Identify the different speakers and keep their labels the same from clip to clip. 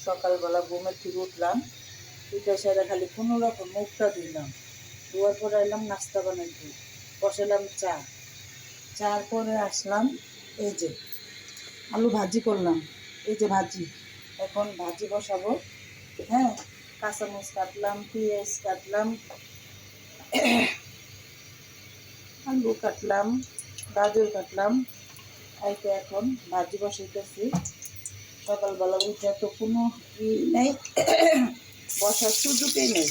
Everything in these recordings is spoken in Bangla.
Speaker 1: সকালবেলা ঘুমের থেকে উঠলাম, উঠে সেরে খালি কোনো রকম মুখটা ধুইলাম, ধোয়ার পরে এলাম নাস্তা বানাইতে, বসালাম চা, চার পরে আসলাম এই যে আলু ভাজি করলাম, এই যে ভাজি, এখন ভাজি বসাবো। হ্যাঁ, কাঁচামরিচ কাটলাম, পেঁয়াজ কাটলাম, আলু কাটলাম, গাজর কাটলাম, এই তো এখন ভাজি বসাইতেছি। সকালবেলা উঠে তো কোনো ই নেই, বসার সুযোগই নেই,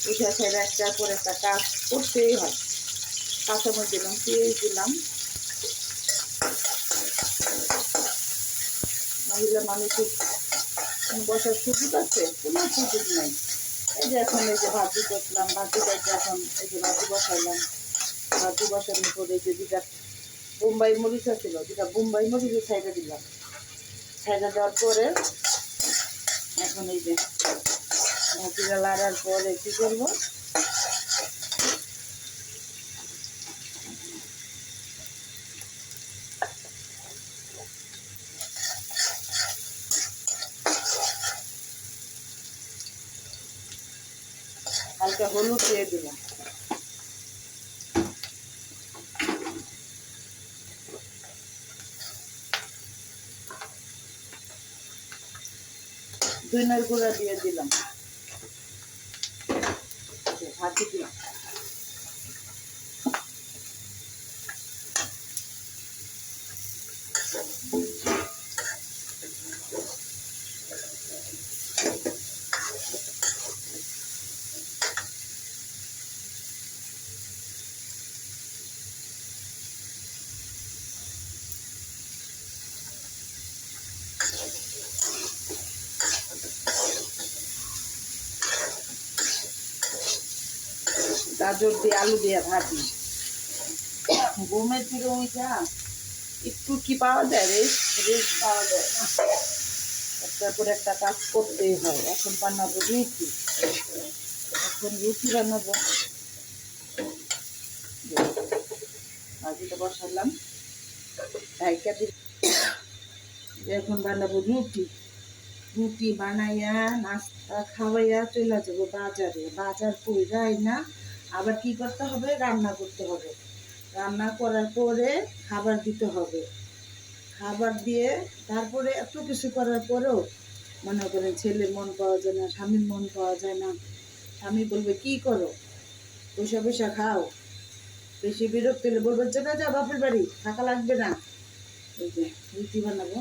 Speaker 1: উঠে সেরে একটার পর একটা কাজ করতেই হয়। কাঁচামরিচ দিলাম, পেঁয়াজ দিলাম, মহিলা মানুষের বসার সুযোগ আছে? কোনো সুযোগ নাই। এই যে এখন এই যে ভাজি করলাম, ভাজি করতে এখন এই যে ভাজি বসাইলাম, ভাজি বসানোর পরে যে দুটা বোম্বাই মরিচ ছিল, দুটা বোম্বাই মরিচের সাইডে দিলাম, সাইডে দেওয়ার পরে এখন এই যে ভাজিটা লাড়ার পরে কী করবো, হালকা হলুদ দিয়ে দিলাম, 2 গুঁড়া দিয়ে দিলাম, ভাজি দিলাম। গাজর দিয়ে আলু দিয়ে ভাজি, ঘুমের থেকে ওই যা একটু কি পাওয়া যায়, রেস্ট রেস্ট পাওয়া যায় না, একটার পর একটা কাজ করতেই হয়। এখন বানাবো রুটি, এখন রুটি বানাবো, ভাজিটা বসালাম, ঢাইকা দিই। এখন বানাবো রুটি, রুটি বানাইয়া নাস্তা খাওয়াইয়া চলে যাবো বাজারে, বাজার কইরাই না আবার কি করতে হবে, রান্না করতে হবে, রান্না করার পরে খাবার দিতে হবে, খাবার দিয়ে তারপরে এত কিছু করার পরেও মনে করেন ছেলের মন পাওয়া যায় না, স্বামীর মন পাওয়া যায় না, স্বামী বলবে কি করো, পয়সা পয়সা খাও, বেশি বিরক্ত হলে বলবে চলে যা বাপের বাড়ি, থাকা লাগবে না। এই যে রুটি বানাবো,